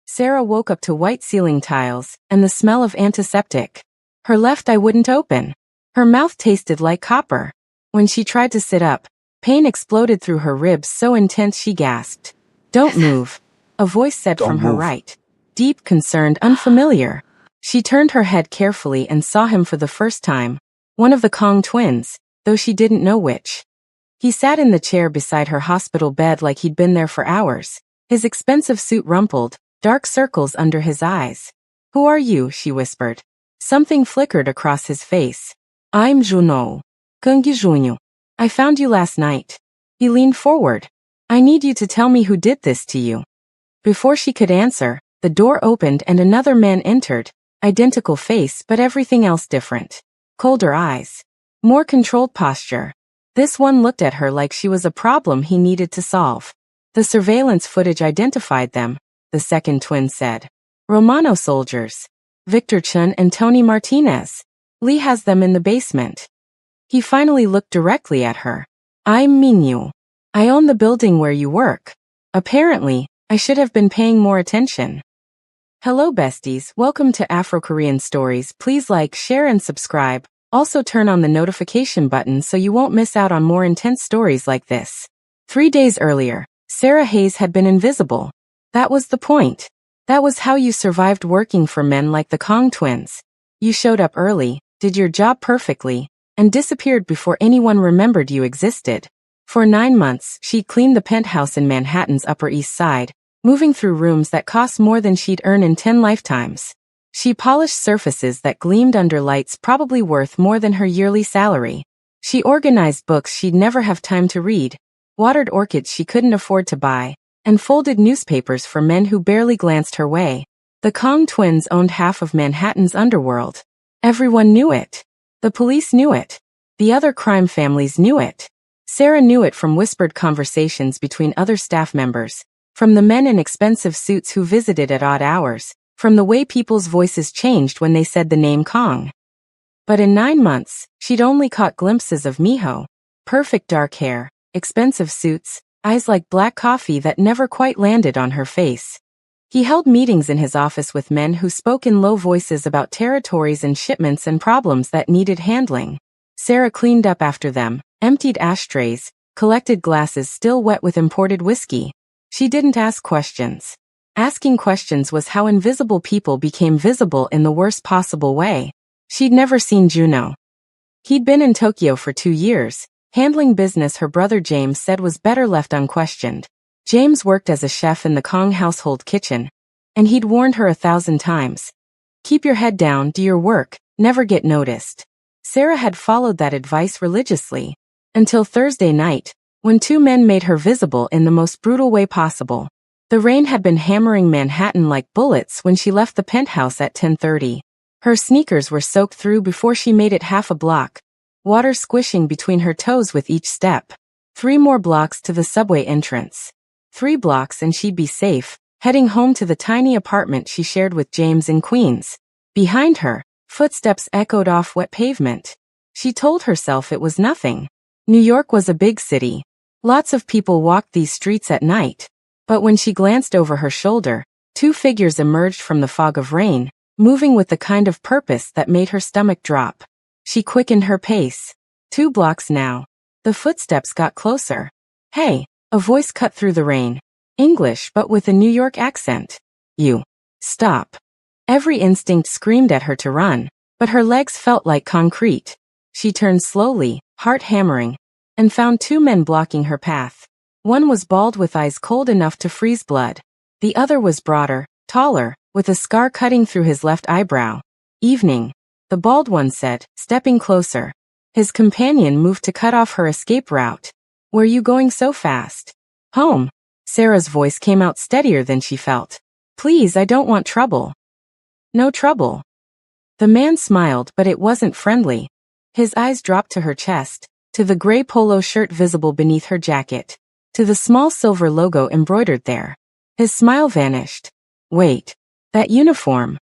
Sarah woke up to white ceiling tiles and the smell of antiseptic. Her left eye wouldn't open. Her mouth tasted like copper. When she tried to sit up, pain exploded through her ribs so intense she gasped. "Don't move," a voice said Don't from her move. right. Deep, concerned, unfamiliar. She turned her head carefully and saw him for the first time. One of the Kong twins, though she didn't know which. He sat in the chair beside her hospital bed like he'd been there for hours. His expensive suit rumpled, dark circles under his eyes. "Who are you?" she whispered. Something flickered across his face. "I'm Juno. Kung Junho. I found you last night." He leaned forward. "I need you to tell me who did this to you." Before she could answer, the door opened and another man entered, identical face but everything else different. Colder eyes. More controlled posture. This one looked at her like she was a problem he needed to solve. The surveillance footage identified them, the second twin said. Romano soldiers. Victor Chun and Tony Martinez. Lee has them in the basement. He finally looked directly at her. "I'm Minyu. I own the building where you work. Apparently, I should have been paying more attention." Hello besties, welcome to Afro-Korean Stories. Please like, share and subscribe. Also turn on the notification button so you won't miss out on more intense stories like this. 3 days earlier, Sarah Hayes had been invisible. That was the point. That was how you survived working for men like the Kong twins. You showed up early, did your job perfectly, and disappeared before anyone remembered you existed. For 9 months, she'd cleaned the penthouse in Manhattan's Upper East Side, moving through rooms that cost more than she'd earn in 10 lifetimes. She polished surfaces that gleamed under lights probably worth more than her yearly salary. She organized books she'd never have time to read, watered orchids she couldn't afford to buy, and folded newspapers for men who barely glanced her way. The Kong twins owned half of Manhattan's underworld. Everyone knew it. The police knew it. The other crime families knew it. Sarah knew it from whispered conversations between other staff members, from the men in expensive suits who visited at odd hours, from the way people's voices changed when they said the name Kong. But in 9 months, she'd only caught glimpses of Miho. Perfect dark hair, expensive suits, eyes like black coffee that never quite landed on her face. He held meetings in his office with men who spoke in low voices about territories and shipments and problems that needed handling. Sarah cleaned up after them, emptied ashtrays, collected glasses still wet with imported whiskey. She didn't ask questions. Asking questions was how invisible people became visible in the worst possible way. She'd never seen Juno. He'd been in Tokyo for 2 years, handling business her brother James said was better left unquestioned. James worked as a chef in the Kong household kitchen, and he'd warned her 1,000 times. Keep your head down, do your work, never get noticed. Sarah had followed that advice religiously, until Thursday night, when 2 men made her visible in the most brutal way possible. The rain had been hammering Manhattan like bullets when she left the penthouse at 10:30. Her sneakers were soaked through before she made it half a block, water squishing between her toes with each step. 3 more blocks to the subway entrance. 3 blocks and she'd be safe, heading home to the tiny apartment she shared with James in Queens. Behind her, footsteps echoed off wet pavement. She told herself it was nothing. New York was a big city. Lots of people walked these streets at night. But when she glanced over her shoulder, 2 figures emerged from the fog of rain, moving with the kind of purpose that made her stomach drop. She quickened her pace. 2 blocks now. The footsteps got closer. "Hey," a voice cut through the rain. English but with a New York accent. "You. Stop." Every instinct screamed at her to run, but her legs felt like concrete. She turned slowly, heart hammering, and found 2 men blocking her path. One was bald with eyes cold enough to freeze blood. The other was broader, taller, with a scar cutting through his left eyebrow. "Evening," the bald one said, stepping closer. His companion moved to cut off her escape route. "Where you going so fast?" "Home." Sarah's voice came out steadier than she felt. "Please, I don't want trouble." "No trouble." The man smiled, but it wasn't friendly. His eyes dropped to her chest, to the gray polo shirt visible beneath her jacket, to the small silver logo embroidered there. His smile vanished. "Wait. That uniform."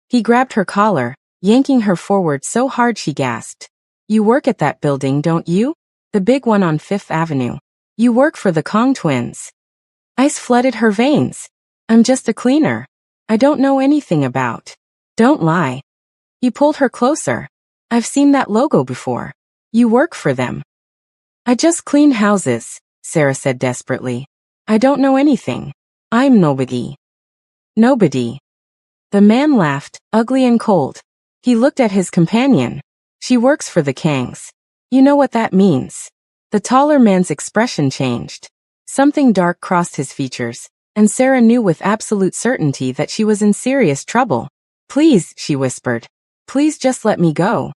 He grabbed her collar, yanking her forward so hard she gasped. "You work at that building, don't you? The big one on 5th Avenue. You work for the Kong twins." Ice flooded her veins. I'm just a cleaner. I don't know anything about. Don't lie. He pulled her closer. I've seen that logo before. You work for them. I just clean houses, Sarah said desperately. I don't know anything. I'm nobody. Nobody. The man laughed, ugly and cold. He looked at his companion. She works for the Kangs. You know what that means. The taller man's expression changed. Something dark crossed his features, and Sarah knew with absolute certainty that she was in serious trouble. Please, she whispered. Please just let me go.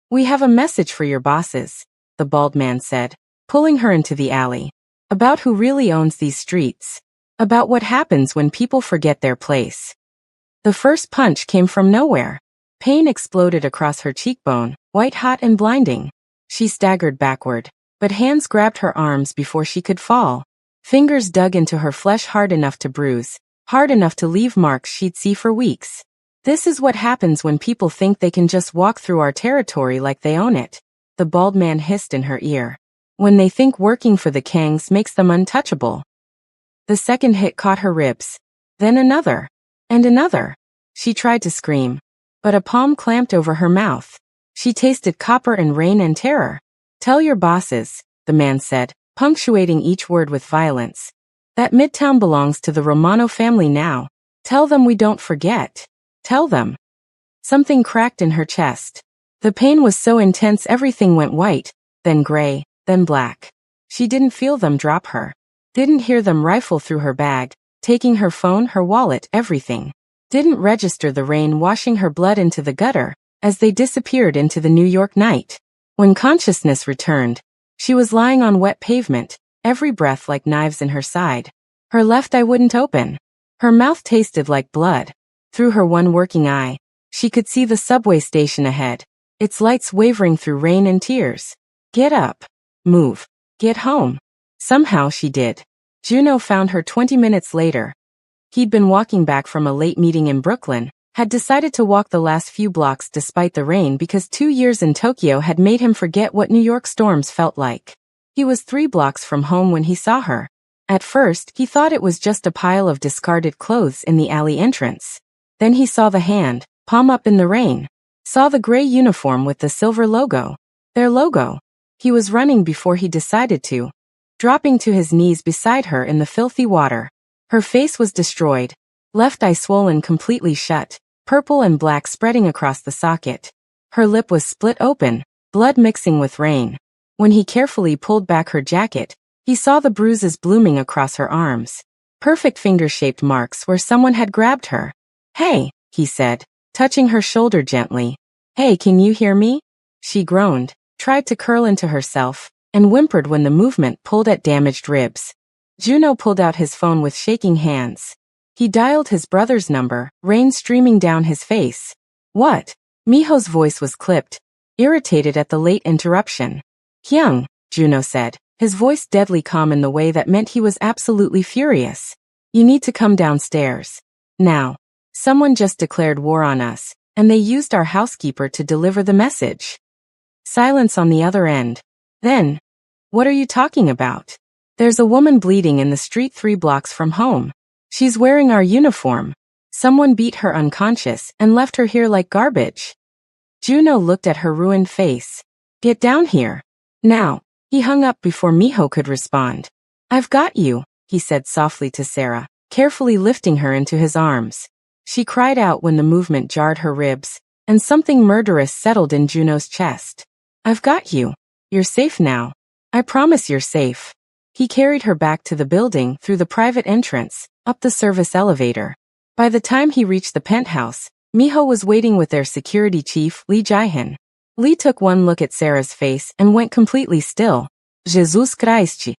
We have a message for your bosses, the bald man said, pulling her into the alley. About who really owns these streets. About what happens when people forget their place. The first punch came from nowhere. Pain exploded across her cheekbone, white-hot and blinding. She staggered backward, but hands grabbed her arms before she could fall. Fingers dug into her flesh hard enough to bruise, hard enough to leave marks she'd see for weeks. This is what happens when people think they can just walk through our territory like they own it, the bald man hissed in her ear. When they think working for the Kangs makes them untouchable. The second hit caught her ribs. Then another. And another. She tried to scream, but a palm clamped over her mouth. She tasted copper and rain and terror. Tell your bosses, the man said, punctuating each word with violence. That Midtown belongs to the Romano family now. Tell them we don't forget. Tell them. Something cracked in her chest. The pain was so intense everything went white, then gray, then black. She didn't feel them drop her. Didn't hear them rifle through her bag, taking her phone, her wallet, everything. Didn't register the rain washing her blood into the gutter, as they disappeared into the New York night. When consciousness returned, she was lying on wet pavement, every breath like knives in her side. Her left eye wouldn't open. Her mouth tasted like blood. Through her one working eye, she could see the subway station ahead, its lights wavering through rain and tears. Get up. Move. Get home. Somehow she did. Juno found her 20 minutes later. He'd been walking back from a late meeting in Brooklyn, had decided to walk the last few blocks despite the rain because 2 years in Tokyo had made him forget what New York storms felt like. He was 3 blocks from home when he saw her. At first, he thought it was just a pile of discarded clothes in the alley entrance. Then he saw the hand, palm up in the rain. Saw the gray uniform with the silver logo. Their logo. He was running before he decided to. Dropping to his knees beside her in the filthy water. Her face was destroyed. Left eye swollen completely shut, purple and black spreading across the socket. Her lip was split open, blood mixing with rain. When he carefully pulled back her jacket, he saw the bruises blooming across her arms. Perfect finger-shaped marks where someone had grabbed her. Hey, he said, touching her shoulder gently. Hey, can you hear me? She groaned, tried to curl into herself, and whimpered when the movement pulled at damaged ribs. Juno pulled out his phone with shaking hands. He dialed his brother's number, rain streaming down his face. What? Miho's voice was clipped, irritated at the late interruption. Hyung, Juno said, his voice deadly calm in the way that meant he was absolutely furious. You need to come downstairs. Now. Someone just declared war on us, and they used our housekeeper to deliver the message. Silence on the other end. Then. What are you talking about? There's a woman bleeding in the street 3 blocks from home. She's wearing our uniform. Someone beat her unconscious and left her here like garbage. Juno looked at her ruined face. Get down here. Now. He hung up before Miho could respond. I've got you, he said softly to Sarah, carefully lifting her into his arms. She cried out when the movement jarred her ribs, and something murderous settled in Juno's chest. I've got you. You're safe now. I promise you're safe. He carried her back to the building through the private entrance, up the service elevator. By the time he reached the penthouse, Miho was waiting with their security chief, Lee Jae-hyun. Lee took one look at Sarah's face and went completely still. Jesus Christ.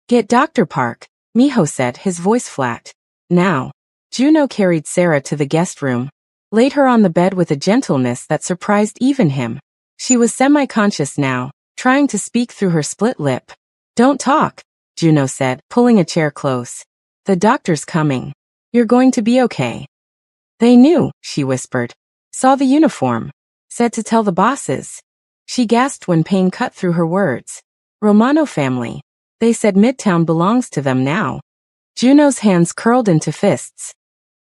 Get Dr. Park, Miho said, his voice flat. Now. Juno carried Sarah to the guest room, laid her on the bed with a gentleness that surprised even him. She was semi-conscious now, trying to speak through her split lip. Don't talk, Juno said, pulling a chair close. The doctor's coming. You're going to be okay. They knew, she whispered. Saw the uniform. Said to tell the bosses. She gasped when pain cut through her words. Romano family. They said Midtown belongs to them now. Juno's hands curled into fists.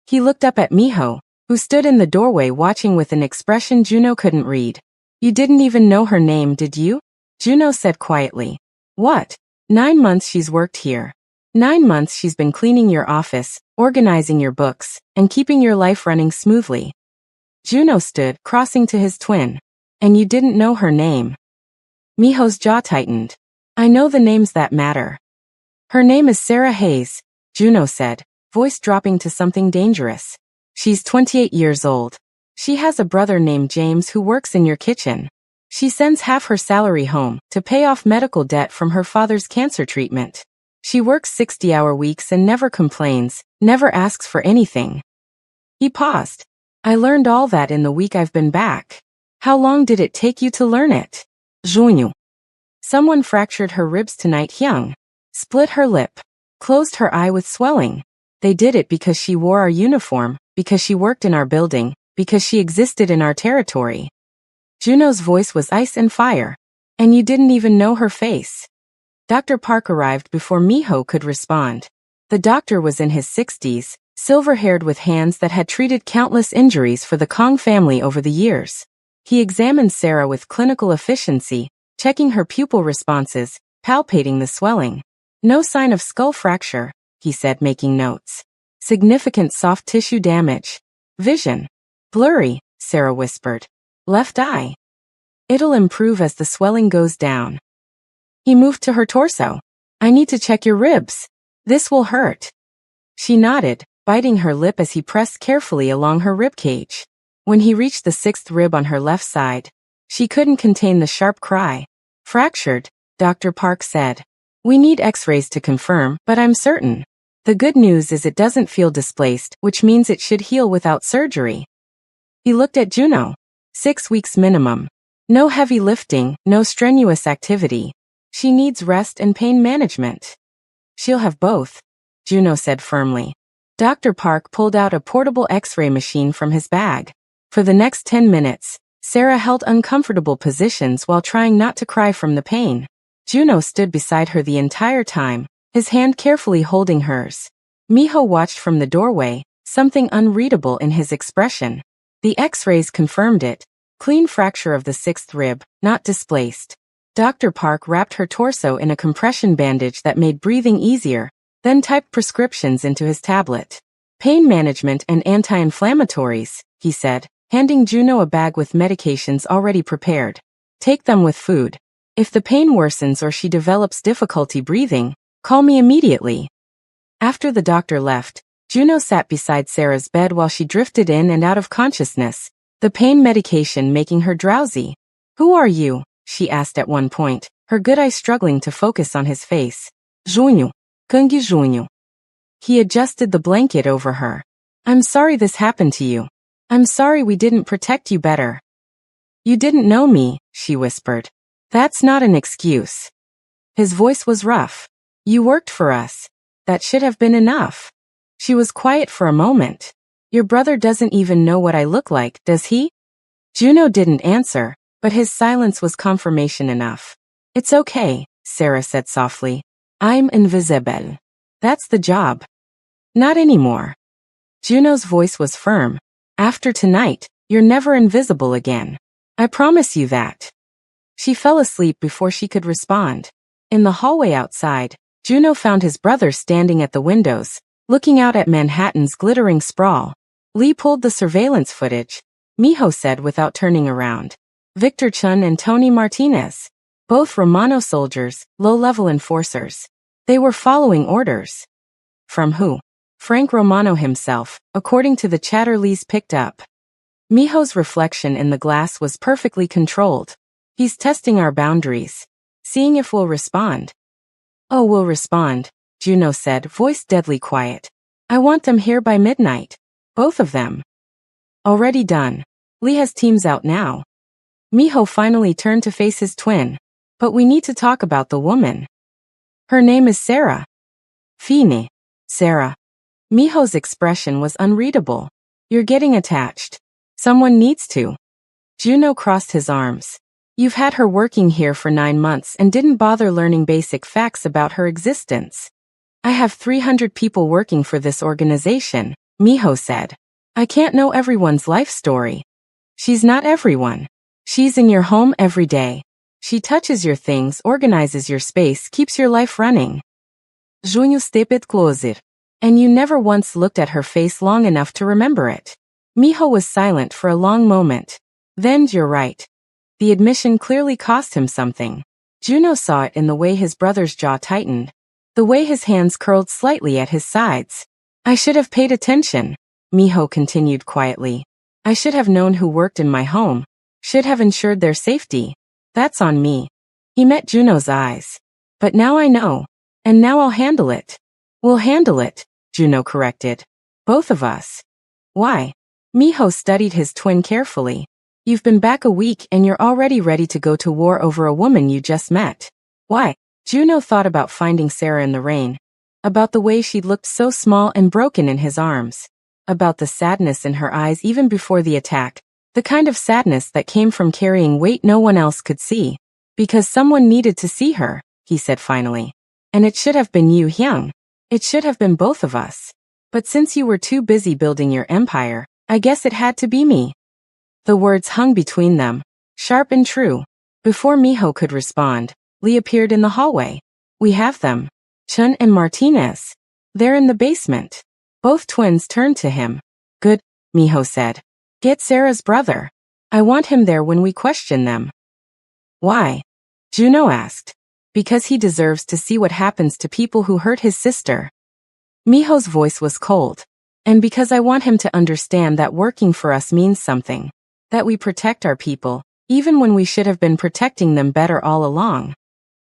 He looked up at Miho, who stood in the doorway watching with an expression Juno couldn't read. You didn't even know her name, did you? Juno said quietly. What? 9 months she's worked here. 9 months she's been cleaning your office, organizing your books, and keeping your life running smoothly. Juno stood, crossing to his twin. And you didn't know her name? Miho's jaw tightened. I know the names that matter. Her name is Sarah Hayes, Juno said, voice dropping to something dangerous. She's 28 years old. She has a brother named James who works in your kitchen. She sends half her salary home to pay off medical debt from her father's cancer treatment. She works 60-hour weeks and never complains, never asks for anything. He paused. I learned all that in the week I've been back. How long did it take you to learn it? Junho. Someone fractured her ribs tonight, Hyung. Split her lip. Closed her eye with swelling. They did it because she wore our uniform, because she worked in our building, because she existed in our territory. Juno's voice was ice and fire. And you didn't even know her face. Dr. Park arrived before Miho could respond. The doctor was in his 60s, silver-haired with hands that had treated countless injuries for the Kong family over the years. He examined Sarah with clinical efficiency, checking her pupil responses, palpating the swelling. No sign of skull fracture, he said, making notes. Significant soft tissue damage. Vision. Blurry, Sarah whispered. Left eye. It'll improve as the swelling goes down. He moved to her torso. I need to check your ribs. This will hurt. She nodded, biting her lip as he pressed carefully along her ribcage. When he reached the 6th rib on her left side, she couldn't contain the sharp cry. Fractured, Dr. Park said. We need x-rays to confirm, but I'm certain. The good news is it doesn't feel displaced, which means it should heal without surgery. He looked at Juno. 6 weeks minimum. No heavy lifting, no strenuous activity. She needs rest and pain management. She'll have both, Juno said firmly. Dr. Park pulled out a portable x-ray machine from his bag. For the next 10 minutes, Sarah held uncomfortable positions while trying not to cry from the pain. Juno stood beside her the entire time, his hand carefully holding hers. Miho watched from the doorway, something unreadable in his expression. The x-rays confirmed it. Clean fracture of the 6th rib, not displaced. Dr. Park wrapped her torso in a compression bandage that made breathing easier, then typed prescriptions into his tablet. Pain management and anti-inflammatories, he said, handing Juno a bag with medications already prepared. Take them with food. If the pain worsens or she develops difficulty breathing, call me immediately. After the doctor left, Juno sat beside Sarah's bed while she drifted in and out of consciousness, the pain medication making her drowsy. Who are you? She asked at one point, her good eye struggling to focus on his face. Junho. Kangi Junho. He adjusted the blanket over her. I'm sorry this happened to you. I'm sorry we didn't protect you better. You didn't know me, she whispered. That's not an excuse. His voice was rough. You worked for us. That should have been enough. She was quiet for a moment. Your brother doesn't even know what I look like, does he? Juno didn't answer, but his silence was confirmation enough. It's okay, Sarah said softly. I'm invisible. That's the job. Not anymore. Juno's voice was firm. After tonight, you're never invisible again. I promise you that. She fell asleep before she could respond. In the hallway outside, Juno found his brother standing at the windows, looking out at Manhattan's glittering sprawl. Lee pulled the surveillance footage, Miho said without turning around. Victor Chun and Tony Martinez. Both Romano soldiers, low-level enforcers. They were following orders. From who? Frank Romano himself, according to the chatter Lee's picked up. Miho's reflection in the glass was perfectly controlled. He's testing our boundaries. Seeing if we'll respond. Oh, we'll respond, Juno said, voice deadly quiet. I want them here by midnight. Both of them. Already done. Lee has teams out now. Miho finally turned to face his twin. But we need to talk about the woman. Her name is Sarah. Fine. Sarah. Miho's expression was unreadable. You're getting attached. Someone needs to. Juno crossed his arms. You've had her working here for 9 months and didn't bother learning basic facts about her existence. I have 300 people working for this organization, Miho said. I can't know everyone's life story. She's not everyone. She's in your home every day. She touches your things, organizes your space, keeps your life running. Junho stepet closer. And you never once looked at her face long enough to remember it. Miho was silent for a long moment. Then you're right. The admission clearly cost him something. Juno saw it in the way his brother's jaw tightened. The way his hands curled slightly at his sides. I should have paid attention, Miho continued quietly. I should have known who worked in my home. Should have ensured their safety. That's on me. He met Juno's eyes. But now I know. And now I'll handle it. We'll handle it, Juno corrected. Both of us. Why? Miho studied his twin carefully. You've been back a week and you're already ready to go to war over a woman you just met. Why? Juno thought about finding Sarah in the rain. About the way she'd looked so small and broken in his arms. About the sadness in her eyes even before the attack. The kind of sadness that came from carrying weight no one else could see. Because someone needed to see her, he said finally. And it should have been you, Hyung. It should have been both of us. But since you were too busy building your empire, I guess it had to be me. The words hung between them, sharp and true. Before Miho could respond, Lee appeared in the hallway. We have them. Chun and Martinez. They're in the basement. Both twins turned to him. Good, Miho said. Get Sarah's brother. I want him there when we question them. Why? Juno asked. Because he deserves to see what happens to people who hurt his sister. Miho's voice was cold. And because I want him to understand that working for us means something. That we protect our people, even when we should have been protecting them better all along.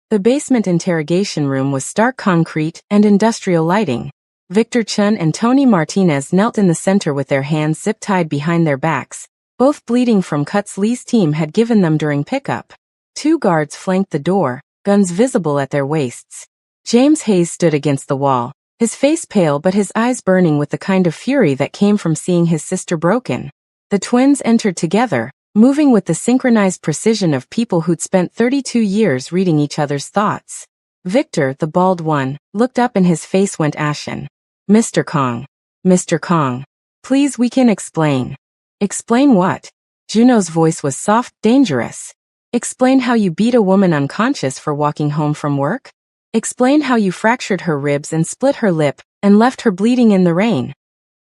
The basement interrogation room was stark concrete and industrial lighting. Victor Chun and Tony Martinez knelt in the center with their hands zip-tied behind their backs, both bleeding from cuts Lee's team had given them during pickup. 2 guards flanked the door, guns visible at their waists. James Hayes stood against the wall, his face pale but his eyes burning with the kind of fury that came from seeing his sister broken. The twins entered together, moving with the synchronized precision of people who'd spent 32 years reading each other's thoughts. Victor, the bald one, looked up and his face went ashen. Mr. Kong. Mr. Kong. Please, we can explain. Explain what? Juno's voice was soft, dangerous. Explain how you beat a woman unconscious for walking home from work? Explain how you fractured her ribs and split her lip, and left her bleeding in the rain.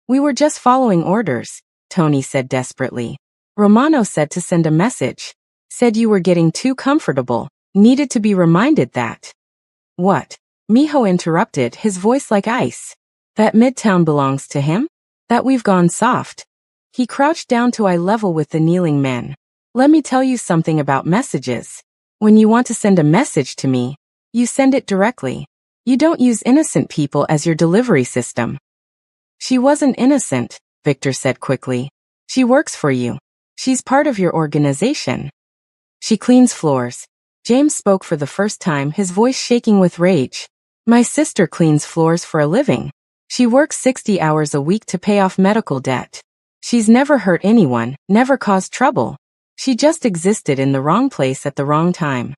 We were just following orders, Tony said desperately. Romano said to send a message. Said you were getting too comfortable, needed to be reminded that. What? Miho interrupted, his voice like ice. That Midtown belongs to him? That we've gone soft? He crouched down to eye level with the kneeling men. Let me tell you something about messages. When you want to send a message to me, you send it directly. You don't use innocent people as your delivery system. She wasn't innocent, Victor said quickly. She works for you. She's part of your organization. She cleans floors. James spoke for the first time, his voice shaking with rage. My sister cleans floors for a living. She works 60 hours a week to pay off medical debt. She's never hurt anyone, never caused trouble. She just existed in the wrong place at the wrong time.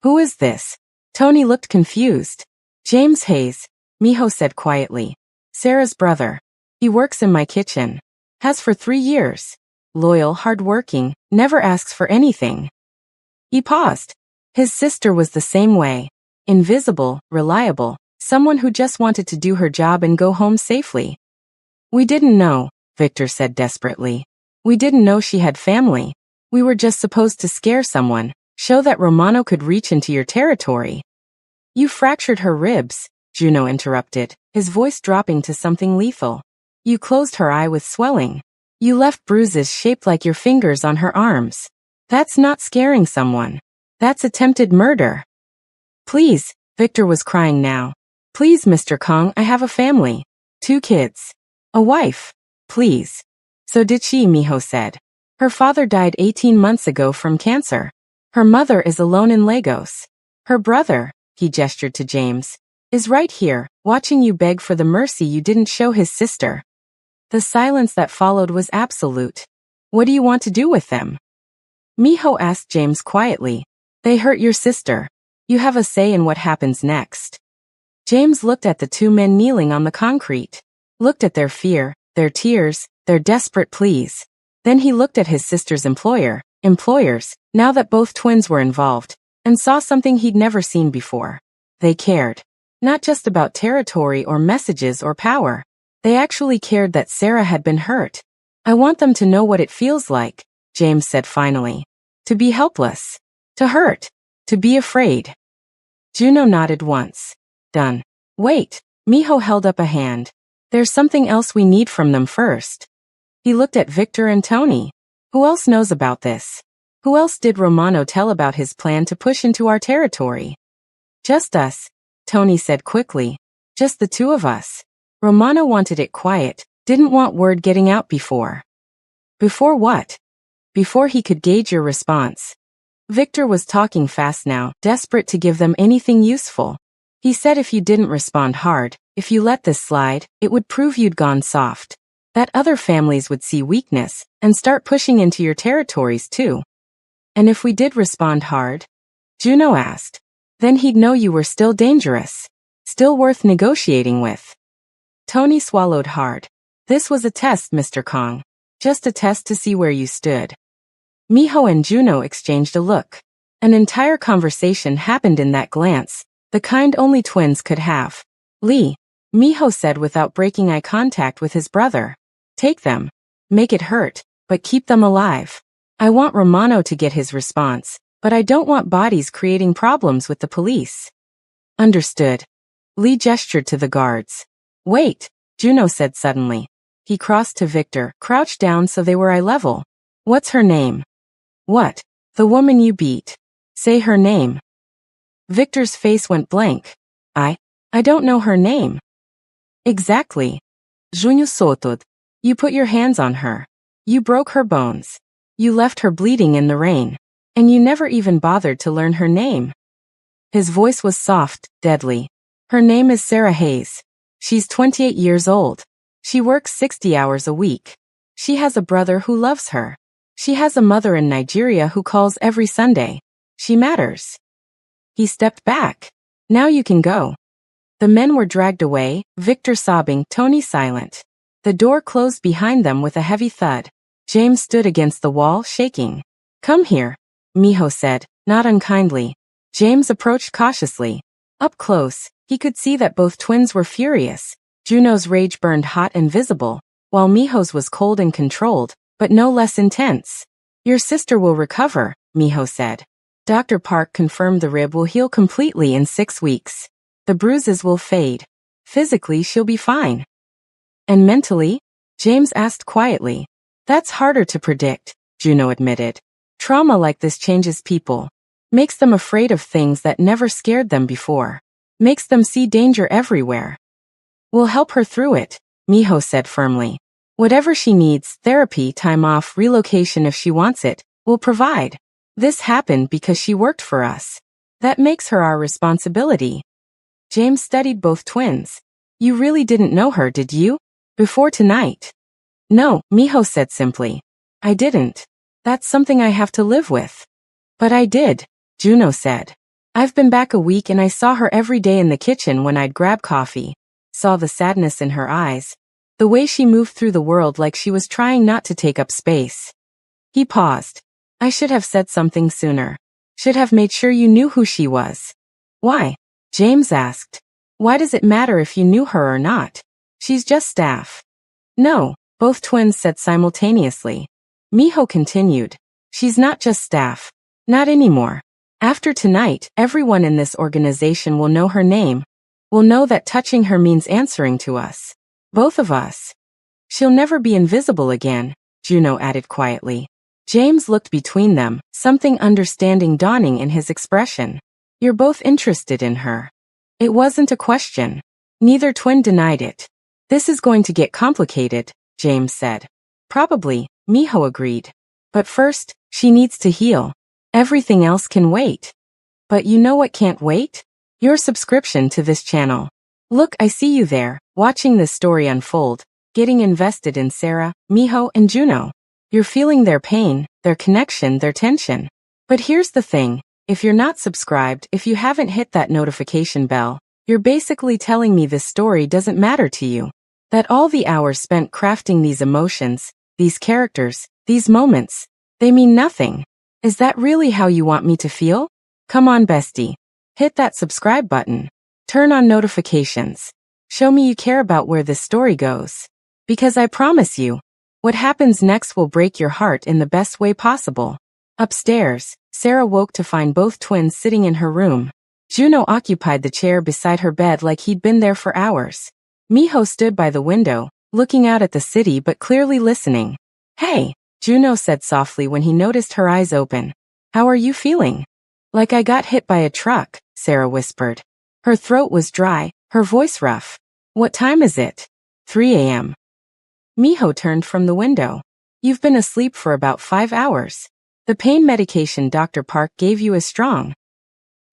Who is this? Tony looked confused. James Hayes, Miho said quietly. Sarah's brother. He works in my kitchen. Has for 3 years. Loyal, hard-working, never asks for anything. He paused. His sister was the same way. Invisible, reliable, someone who just wanted to do her job and go home safely. We didn't know, Victor said desperately. We didn't know she had family. We were just supposed to scare someone, show that Romano could reach into your territory. You fractured her ribs, Juno interrupted, his voice dropping to something lethal. You closed her eye with swelling. You left bruises shaped like your fingers on her arms. That's not scaring someone. That's attempted murder. Please, Victor was crying now. Please, Mr. Kong, I have a family. 2 kids. A wife. Please. So did she, Miho said. Her father died 18 months ago from cancer. Her mother is alone in Lagos. Her brother, he gestured to James, is right here, watching you beg for the mercy you didn't show his sister. The silence that followed was absolute. What do you want to do with them? Miho asked James quietly. They hurt your sister. You have a say in what happens next. James looked at the two men kneeling on the concrete. Looked at their fear, their tears, their desperate pleas. Then he looked at his sister's employers, now that both twins were involved, and saw something he'd never seen before. They cared. Not just about territory or messages or power. They actually cared that Sarah had been hurt. I want them to know what it feels like, James said finally. To be helpless. To hurt. To be afraid. Juno nodded once. Done. Wait. Miho held up a hand. There's something else we need from them first. He looked at Victor and Tony. Who else knows about this? Who else did Romano tell about his plan to push into our territory? Just us, Tony said quickly. Just the two of us. Romano wanted it quiet, didn't want word getting out before. Before what? Before he could gauge your response. Victor was talking fast now, desperate to give them anything useful. He said if you didn't respond hard, if you let this slide, it would prove you'd gone soft. That other families would see weakness and start pushing into your territories too. And if we did respond hard? Juno asked. Then he'd know you were still dangerous. Still worth negotiating with. Tony swallowed hard. This was a test, Mr. Kong. Just a test to see where you stood. Miho and Juno exchanged a look. An entire conversation happened in that glance, the kind only twins could have. Lee, Miho said without breaking eye contact with his brother. Take them. Make it hurt, but keep them alive. I want Romano to get his response, but I don't want bodies creating problems with the police. Understood. Lee gestured to the guards. Wait, Juno said suddenly. He crossed to Victor, crouched down so they were eye level. What's her name? What? The woman you beat. Say her name. Victor's face went blank. I don't know her name. Exactly. Junho Sotod. You put your hands on her. You broke her bones. You left her bleeding in the rain. And you never even bothered to learn her name. His voice was soft, deadly. Her name is Sarah Hayes. She's 28 years old. She works 60 hours a week. She has a brother who loves her. She has a mother in Nigeria who calls every Sunday. She matters. He stepped back. Now you can go. The men were dragged away, Victor sobbing, Tony silent. The door closed behind them with a heavy thud. James stood against the wall, shaking. Come here, Miho said, not unkindly. James approached cautiously. Up close, he could see that both twins were furious. Juno's rage burned hot and visible, while Miho's was cold and controlled, but no less intense. Your sister will recover, Miho said. Dr. Park confirmed the rib will heal completely in 6 weeks. The bruises will fade. Physically, she'll be fine. And mentally? James asked quietly. That's harder to predict, Juno admitted. Trauma like this changes people. Makes them afraid of things that never scared them before. Makes them see danger everywhere. We'll help her through it, Miho said firmly. Whatever she needs, therapy, time off, relocation if she wants it, we'll provide. This happened because she worked for us. That makes her our responsibility. James studied both twins. You really didn't know her, did you? Before tonight? No, Miho said simply. I didn't. That's something I have to live with. But I did, Juno said. I've been back a week and I saw her every day in the kitchen when I'd grab coffee. Saw the sadness in her eyes. The way she moved through the world like she was trying not to take up space. He paused. I should have said something sooner. Should have made sure you knew who she was. Why? James asked. Why does it matter if you knew her or not? She's just staff. No, both twins said simultaneously. Miho continued. She's not just staff. Not anymore. After tonight, everyone in this organization will know her name. Will know that touching her means answering to us. Both of us. She'll never be invisible again, Juno added quietly. James looked between them, something understanding dawning in his expression. You're both interested in her. It wasn't a question. Neither twin denied it. This is going to get complicated, James said. Probably, Miho agreed. But first, she needs to heal. Everything else can wait. But you know what can't wait? Your subscription to this channel. Look, I see you there, watching this story unfold, getting invested in Sarah, Miho, and Juno. You're feeling their pain, their connection, their tension. But here's the thing, if you're not subscribed, if you haven't hit that notification bell, You're basically telling me this story doesn't matter to you. That all the hours spent crafting these emotions, these characters, these moments, they mean nothing. Is that really how you want me to feel? Come on, bestie. Hit that subscribe button. Turn on notifications. Show me you care about where this story goes. Because I promise you, what happens next will break your heart in the best way possible. Upstairs, Sarah woke to find both twins sitting in her room. Juno occupied the chair beside her bed like he'd been there for hours. Miho stood by the window, looking out at the city but clearly listening. Hey, Juno said softly when he noticed her eyes open. How are you feeling? Like I got hit by a truck, Sarah whispered. Her throat was dry, her voice rough. What time is it? 3 a.m. Miho turned from the window. You've been asleep for about 5 hours. The pain medication Dr. Park gave you is strong.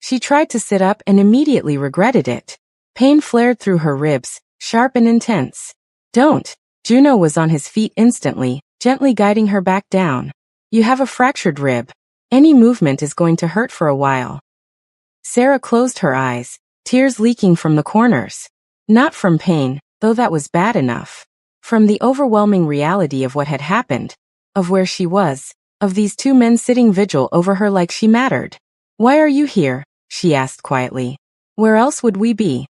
She tried to sit up and immediately regretted it. Pain flared through her ribs, sharp and intense. Don't. Juno was on his feet instantly, gently guiding her back down. You have a fractured rib. Any movement is going to hurt for a while. Sarah closed her eyes, tears leaking from the corners. Not from pain, though that was bad enough. From the overwhelming reality of what had happened, of where she was, of these two men sitting vigil over her like she mattered. Why are you here? She asked quietly. Where else would we be?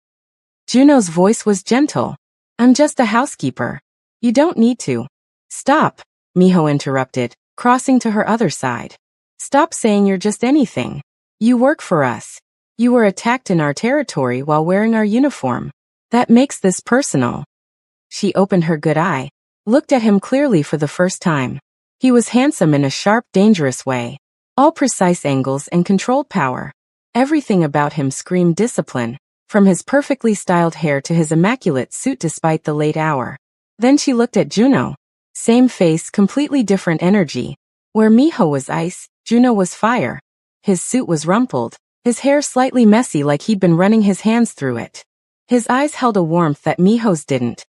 Juno's voice was gentle. I'm just a housekeeper. You don't need to. Stop, Miho interrupted, crossing to her other side. Stop saying you're just anything. You work for us. You were attacked in our territory while wearing our uniform. That makes this personal. She opened her good eye, looked at him clearly for the first time. He was handsome in a sharp, dangerous way. All precise angles and controlled power. Everything about him screamed discipline, from his perfectly styled hair to his immaculate suit despite the late hour. Then she looked at Juno. Same face, completely different energy. Where Miho was ice, Juno was fire. His suit was rumpled, his hair slightly messy like he'd been running his hands through it. His eyes held a warmth that Miho's didn't.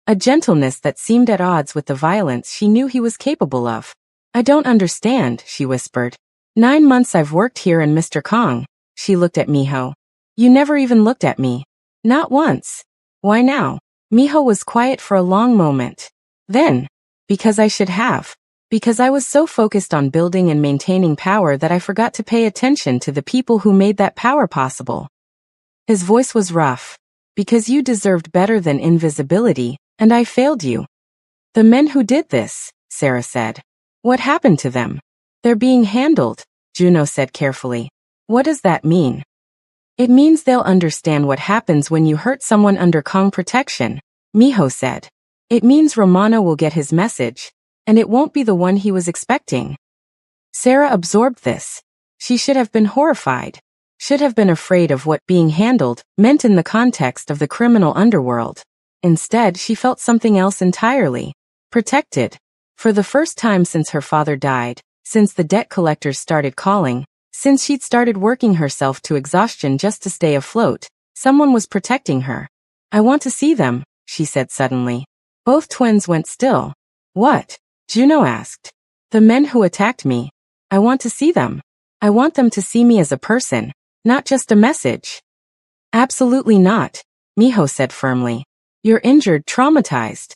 A gentleness that seemed at odds with the violence she knew he was capable of. I don't understand, she whispered. 9 months I've worked here in Mr. Kong. She looked at Miho. You never even looked at me. Not once. Why now? Miho was quiet for a long moment. Then, because I should have. Because I was so focused on building and maintaining power that I forgot to pay attention to the people who made that power possible. His voice was rough. Because you deserved better than invisibility, and I failed you. The men who did this, Sarah said. What happened to them? They're being handled, Juno said carefully. What does that mean? It means they'll understand what happens when you hurt someone under Kong protection, Miho said. It means Romano will get his message, and it won't be the one he was expecting. Sarah absorbed this. She should have been horrified. Should have been afraid of what being handled meant in the context of the criminal underworld. Instead, she felt something else entirely. Protected. For the first time since her father died, since the debt collectors started calling, since she'd started working herself to exhaustion just to stay afloat, someone was protecting her. I want to see them, she said suddenly. Both twins went still. What? Juno asked. The men who attacked me. I want to see them. I want them to see me as a person, not just a message. Absolutely not, Miho said firmly. You're injured, traumatized.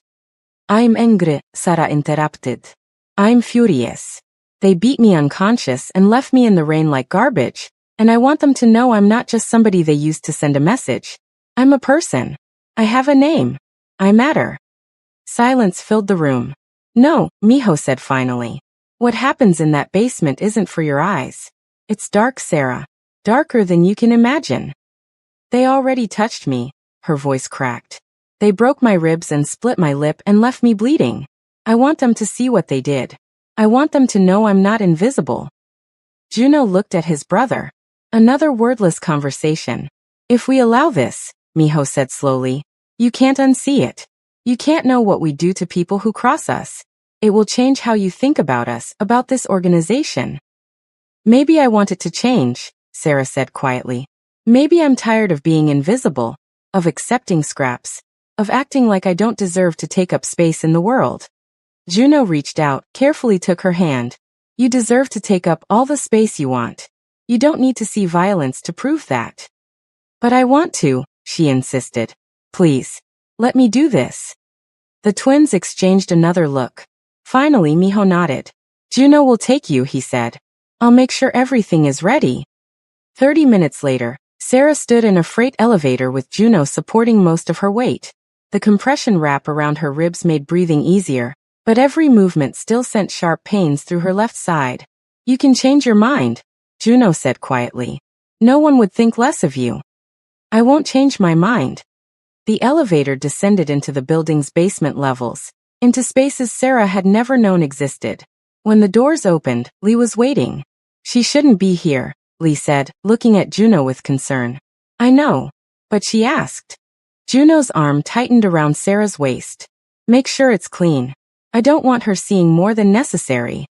I'm angry, Sarah interrupted. I'm furious. They beat me unconscious and left me in the rain like garbage, and I want them to know I'm not just somebody they used to send a message. I'm a person. I have a name. I matter. Silence filled the room. No, Miho said finally. What happens in that basement isn't for your eyes. It's dark, Sarah. Darker than you can imagine. They already touched me, her voice cracked. They broke my ribs and split my lip and left me bleeding. I want them to see what they did. I want them to know I'm not invisible. Juno looked at his brother. Another wordless conversation. If we allow this, Miho said slowly, you can't unsee it. You can't know what we do to people who cross us. It will change how you think about us, about this organization. Maybe I want it to change, Sarah said quietly. Maybe I'm tired of being invisible, of accepting scraps, of acting like I don't deserve to take up space in the world. Juno reached out, carefully took her hand. You deserve to take up all the space you want. You don't need to see violence to prove that. But I want to, she insisted. Please. Let me do this. The twins exchanged another look. Finally, Miho nodded. Juno will take you, he said. I'll make sure everything is ready. 30 minutes later, Sarah stood in a freight elevator with Juno supporting most of her weight. The compression wrap around her ribs made breathing easier, but every movement still sent sharp pains through her left side. You can change your mind, Juno said quietly. No one would think less of you. I won't change my mind. The elevator descended into the building's basement levels, into spaces Sarah had never known existed. When the doors opened, Lee was waiting. She shouldn't be here, Lee said, looking at Juno with concern. I know, but she asked. Juno's arm tightened around Sarah's waist. Make sure it's clean. I don't want her seeing more than necessary.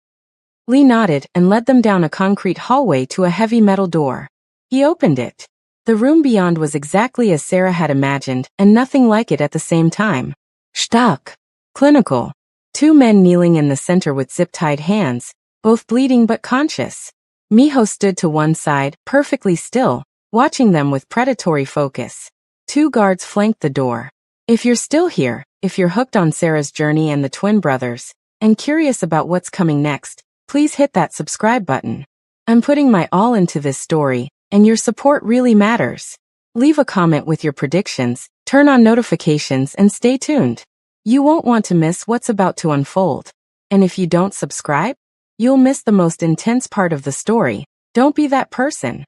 Lee nodded and led them down a concrete hallway to a heavy metal door. He opened it. The room beyond was exactly as Sarah had imagined, and nothing like it at the same time. Stark. Clinical. Two men kneeling in the center with zip-tied hands, both bleeding but conscious. Miho stood to one side, perfectly still, watching them with predatory focus. Two guards flanked the door. If you're still here, if you're hooked on Sarah's journey and the twin brothers, and curious about what's coming next, please hit that subscribe button. I'm putting my all into this story, and your support really matters. Leave a comment with your predictions, turn on notifications, and stay tuned. You won't want to miss what's about to unfold. And if you don't subscribe, you'll miss the most intense part of the story. Don't be that person.